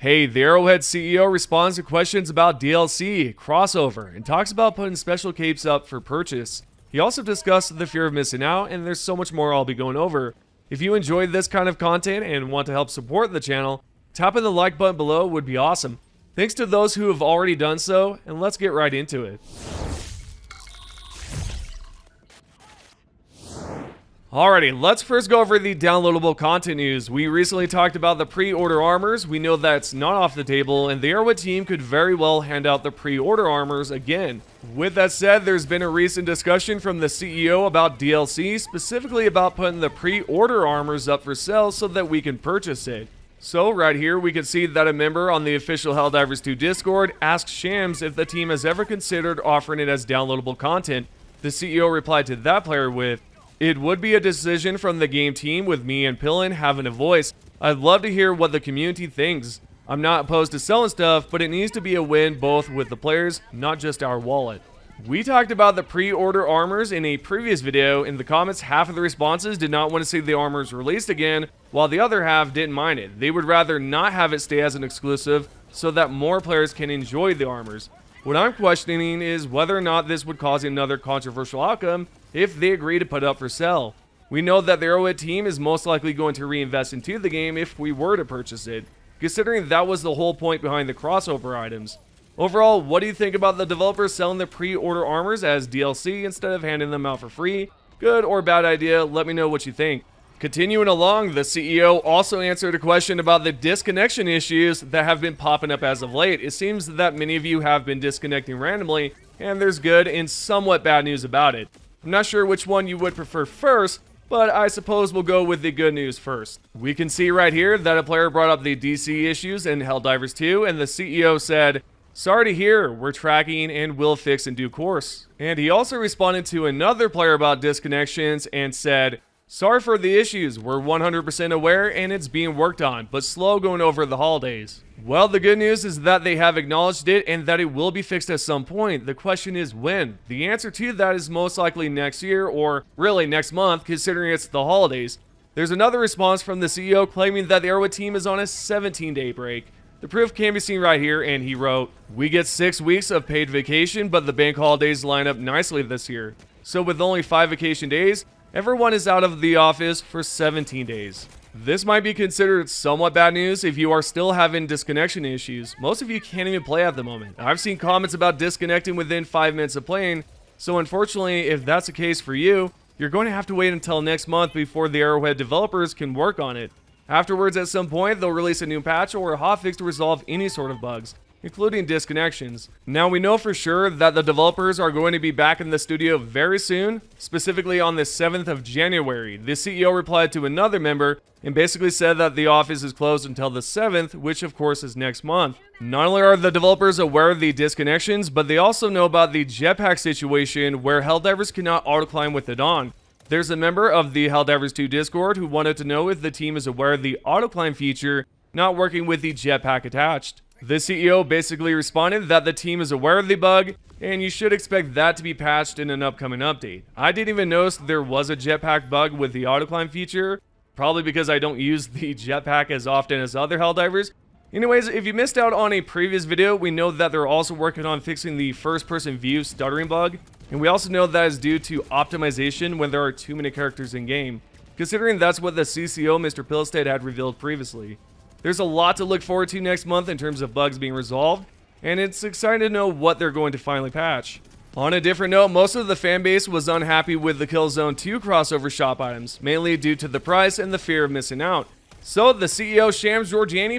Hey, the Arrowhead CEO responds to questions about DLC, crossover, and talks about putting special capes up for purchase. He also discussed the fear of missing out, and there's so much more I'll be going over. If you enjoyed this kind of content and want to help support the channel, tapping the like button below would be awesome. Thanks to those who have already done so, and let's get right into it. Alrighty, let's first go over the downloadable content news. We recently talked about the pre-order armors. We know that's not off the table, and the Arrowhead team could very well hand out the pre-order armors again. With that said, there's been a recent discussion from the CEO about DLC, specifically about putting the pre-order armors up for sale so that we can purchase it. So right here, we can see that a member on the official Helldivers 2 Discord asked Shams if the team has ever considered offering it as downloadable content. The CEO replied to that player with, "It would be a decision from the game team with me and Pillin having a voice. I'd love to hear what the community thinks. I'm not opposed to selling stuff, but it needs to be a win both with the players, not just our wallet." We talked about the pre-order armors in a previous video. In the comments, half of the responses did not want to see the armors released again, while the other half didn't mind it. They would rather not have it stay as an exclusive so that more players can enjoy the armors. What I'm questioning is whether or not this would cause another controversial outcome if they agree to put it up for sale. We know that the Arrowhead team is most likely going to reinvest into the game if we were to purchase it, considering that was the whole point behind the crossover items. Overall, what do you think about the developers selling the pre-order armors as DLC instead of handing them out for free? Good or bad idea? Let me know what you think. Continuing along, the CEO also answered a question about the disconnection issues that have been popping up as of late. It seems that many of you have been disconnecting randomly, and there's good and somewhat bad news about it. I'm not sure which one you would prefer first, but I suppose we'll go with the good news first. We can see right here that a player brought up the DC issues in Helldivers 2, and the CEO said, "Sorry to hear, we're tracking and will fix in due course." And he also responded to another player about disconnections and said, "Sorry for the issues, we're 100% aware and it's being worked on, but slow going over the holidays." Well, the good news is that they have acknowledged it and that it will be fixed at some point. The question is when. The answer to that is most likely next year, or really next month, considering it's the holidays. There's another response from the CEO claiming that the Arrowhead team is on a 17-day break. The proof can be seen right here, and he wrote, "We get 6 weeks of paid vacation, but the bank holidays line up nicely this year. So with only 5 vacation days, everyone is out of the office for 17 days. This might be considered somewhat bad news if you are still having disconnection issues. Most of you can't even play at the moment. I've seen comments about disconnecting within 5 minutes of playing, so unfortunately, if that's the case for you, you're going to have to wait until next month before the Arrowhead developers can work on it. Afterwards, at some point, they'll release a new patch or a hotfix to resolve any sort of bugs, including disconnections. Now, we know for sure that the developers are going to be back in the studio very soon, specifically on the 7th of January. The CEO replied to another member and basically said that the office is closed until the 7th, which of course is next month. Not only are the developers aware of the disconnections, but they also know about the jetpack situation where Helldivers cannot auto-climb with it on. There's a member of the Helldivers 2 Discord who wanted to know if the team is aware of the auto-climb feature not working with the jetpack attached. The CEO basically responded that the team is aware of the bug, and you should expect that to be patched in an upcoming update. I didn't even notice there was a jetpack bug with the auto-climb feature, probably because I don't use the jetpack as often as other Helldivers. Anyways, if you missed out on a previous video, we know that they're also working on fixing the first-person view stuttering bug, and we also know that is due to optimization when there are too many characters in-game, considering that's what the CCO Mr. Pillstead had revealed previously. There's a lot to look forward to next month in terms of bugs being resolved, and it's exciting to know what they're going to finally patch. On a different note, most of the fanbase was unhappy with the Killzone 2 crossover shop items, mainly due to the price and the fear of missing out. So the CEO Shams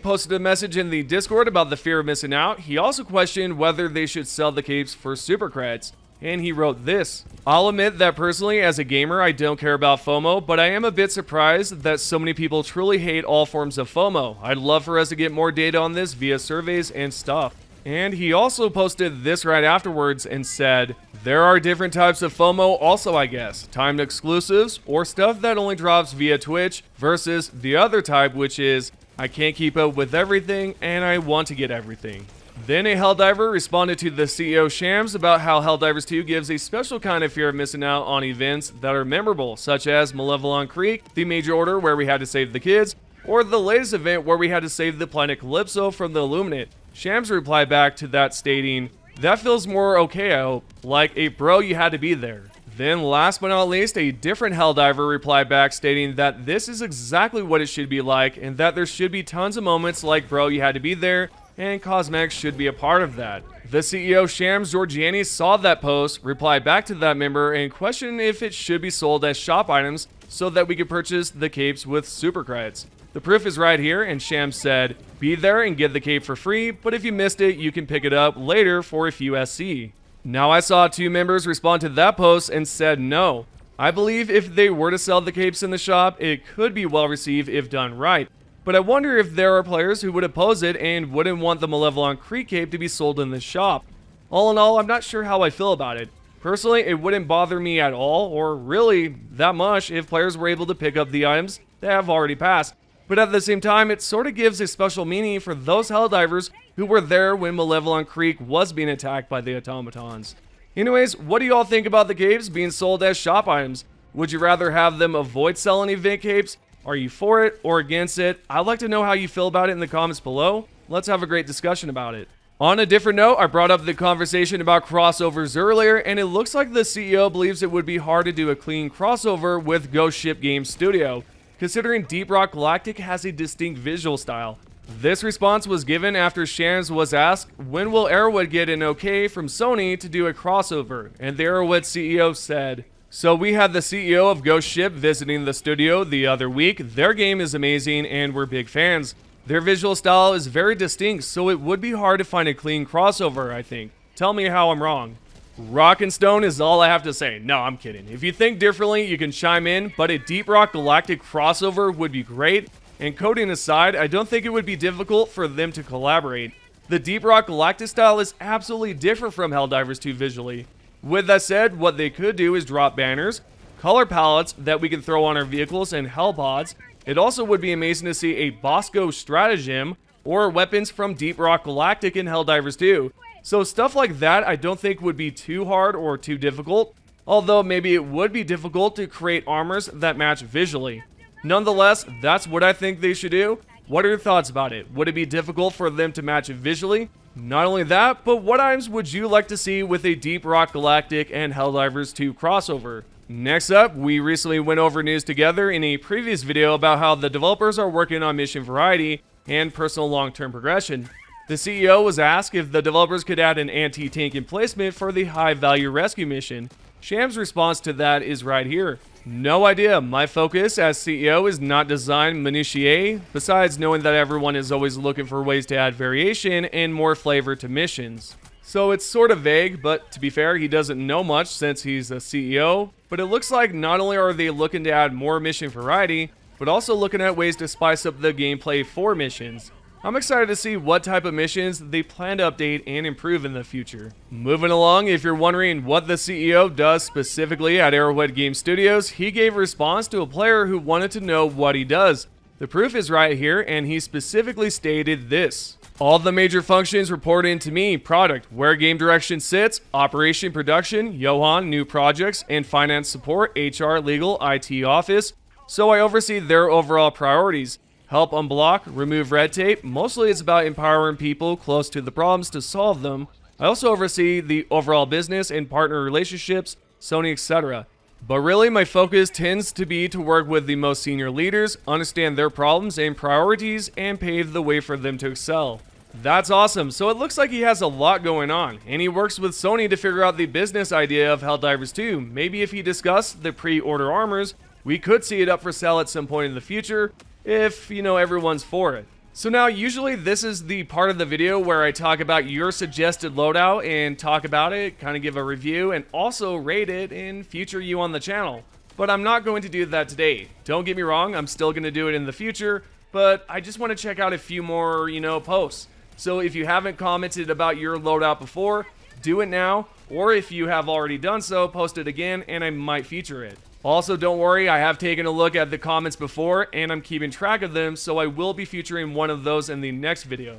posted a message in the Discord about the fear of missing out. He also questioned whether they should sell the capes for super credits. And he wrote this: "I'll admit that personally as a gamer I don't care about FOMO, but I am a bit surprised that so many people truly hate all forms of FOMO. I'd love for us to get more data on this via surveys and stuff." And he also posted this right afterwards and said, "There are different types of FOMO also, I guess. Timed exclusives or stuff that only drops via Twitch versus the other type, which is I can't keep up with everything and I want to get everything." Then a Helldiver responded to the CEO Shams about how Helldivers 2 gives a special kind of fear of missing out on events that are memorable, such as Malevelon Creek, the Major Order where we had to save the kids, or the latest event where we had to save the planet Calypso from the Illuminate. Sham's reply back to that stating, "That feels more okay, I hope. Like a bro, you had to be there." Then last but not least, a different Helldiver replied back stating that this is exactly what it should be like and that there should be tons of moments like bro, you had to be there, and cosmetics should be a part of that. The CEO Sham Georgiani saw that post, replied back to that member, and questioned if it should be sold as shop items so that we could purchase the capes with super credits. The proof is right here, and Sham said, "Be there and get the cape for free, but if you missed it, you can pick it up later for a few SC." Now I saw 2 members respond to that post and said no. I believe if they were to sell the capes in the shop, it could be well received if done right. But I wonder if there are players who would oppose it and wouldn't want the Malevolon Creek cape to be sold in the shop. All in all, I'm not sure how I feel about it. Personally, it wouldn't bother me at all, or really that much, if players were able to pick up the items that have already passed. But at the same time, it sort of gives a special meaning for those Helldivers who were there when Malevolon Creek was being attacked by the automatons. Anyways, what do you all think about the capes being sold as shop items? Would you rather have them avoid selling event capes? Are you for it or against it? I'd like to know how you feel about it in the comments below. Let's have a great discussion about it. On a different note, I brought up the conversation about crossovers earlier, and it looks like the CEO believes it would be hard to do a clean crossover with Ghost Ship Games Studio, considering Deep Rock Galactic has a distinct visual style. This response was given after Shams was asked, when will Arrowhead get an okay from Sony to do a crossover? And the Arrowhead CEO said, "So we had the CEO of Ghost Ship visiting the studio the other week. Their game is amazing and we're big fans. Their visual style is very distinct, so it would be hard to find a clean crossover, I think. Tell me how I'm wrong." Rock and stone is all I have to say. No, I'm kidding. If you think differently, you can chime in, but a Deep Rock Galactic crossover would be great. And coding aside, I don't think it would be difficult for them to collaborate. The Deep Rock Galactic style is absolutely different from Helldivers 2 visually. With that said, what they could do is drop banners, color palettes that we can throw on our vehicles and hell pods. It also would be amazing to see a Bosco stratagem or weapons from Deep Rock Galactic in Helldivers 2. So stuff like that I don't think would be too hard or too difficult, although maybe it would be difficult to create armors that match visually. Nonetheless, that's what I think they should do. What are your thoughts about it? Would it be difficult for them to match it visually? Not only that, but what items would you like to see with a Deep Rock Galactic and Helldivers 2 crossover? Next up, we recently went over news together in a previous video about how the developers are working on mission variety and personal long-term progression. The CEO was asked if the developers could add an anti-tank emplacement for the high-value rescue mission. Sham's response to that is right here. "No idea. My focus as CEO is not design minutiae, besides knowing that everyone is always looking for ways to add variation and more flavor to missions." So it's sort of vague, but to be fair, he doesn't know much since he's a CEO. But it looks like not only are they looking to add more mission variety, but also looking at ways to spice up the gameplay for missions. I'm excited to see what type of missions they plan to update and improve in the future. Moving along, if you're wondering what the CEO does specifically at Arrowhead Game Studios, he gave a response to a player who wanted to know what he does. The proof is right here, and he specifically stated this. "All the major functions report into me: product, where game direction sits, operation production, Johan, new projects, and finance support, HR, legal, IT office. So I oversee their overall priorities. Help unblock, remove red tape. Mostly it's about empowering people close to the problems to solve them. I also oversee the overall business and partner relationships, Sony, etc. But really my focus tends to be to work with the most senior leaders, understand their problems and priorities, and pave the way for them to excel." That's awesome. So it looks like he has a lot going on, and he works with Sony to figure out the business idea of Helldivers 2. Maybe if he discussed the pre-order armors, we could see it up for sale at some point in the future, if, everyone's for it. So now, usually this is the part of the video where I talk about your suggested loadout and talk about it, kind of give a review, and also rate it and feature you on the channel. But I'm not going to do that today. Don't get me wrong, I'm still going to do it in the future, but I just want to check out a few more, posts. So if you haven't commented about your loadout before, do it now, or if you have already done so, post it again and I might feature it. Also, don't worry, I have taken a look at the comments before and I'm keeping track of them, so I will be featuring one of those in the next video.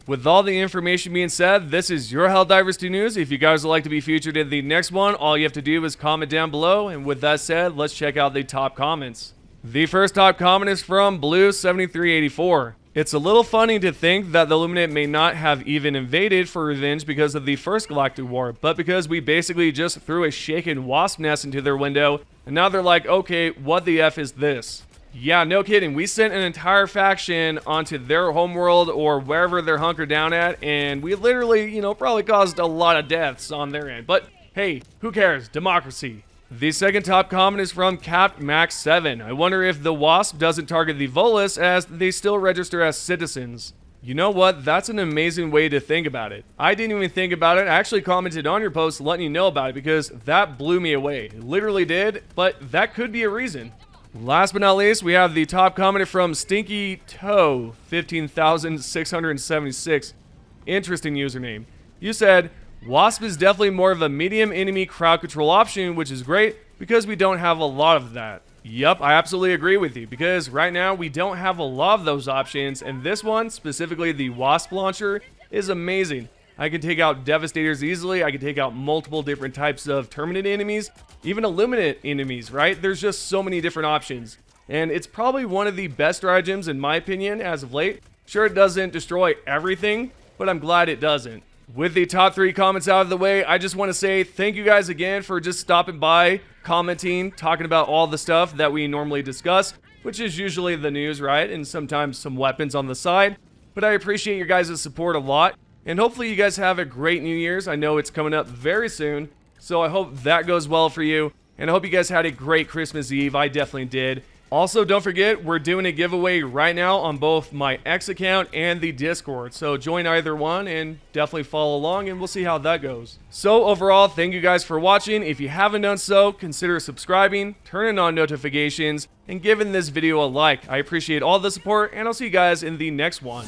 With all the information being said, this is your Helldivers 2 News. If you guys would like to be featured in the next one, all you have to do is comment down below, and with that said, let's check out the top comments. The first top comment is from Blue7384. It's a little funny to think that the Illuminate may not have even invaded for revenge because of the first Galactic War, but because we basically just threw a shaken wasp nest into their window, and now they're like, okay, what the F is this? Yeah, no kidding. We sent an entire faction onto their homeworld or wherever they're hunkered down at, and we literally, probably caused a lot of deaths on their end. But hey, who cares? Democracy. The second top comment is from CaptMax7. I wonder if the Wasp doesn't target the Volus as they still register as citizens. You know what? That's an amazing way to think about it. I didn't even think about it. I actually commented on your post letting you know about it because that blew me away. It literally did, but that could be a reason. Last but not least, we have the top comment from Stinky Toe 15,676. Interesting username. You said, Wasp is definitely more of a medium enemy crowd control option, which is great because we don't have a lot of that. Yup, I absolutely agree with you because right now we don't have a lot of those options, and this one, specifically the Wasp launcher, is amazing. I can take out Devastators easily, I can take out multiple different types of Terminate enemies, even Illuminate enemies, right? There's just so many different options. And it's probably one of the best stratagems in my opinion as of late. Sure, it doesn't destroy everything, but I'm glad it doesn't. With the top 3 comments out of the way, I just want to say thank you guys again for just stopping by, commenting, talking about all the stuff that we normally discuss, which is usually the news, right? And sometimes some weapons on the side. But I appreciate your guys' support a lot. And hopefully you guys have a great New Year's. I know it's coming up very soon, so I hope that goes well for you. And I hope you guys had a great Christmas Eve. I definitely did. Also, don't forget, we're doing a giveaway right now on both my X account and the Discord. So join either one and definitely follow along and we'll see how that goes. So overall, thank you guys for watching. If you haven't done so, consider subscribing, turning on notifications, and giving this video a like. I appreciate all the support and I'll see you guys in the next one.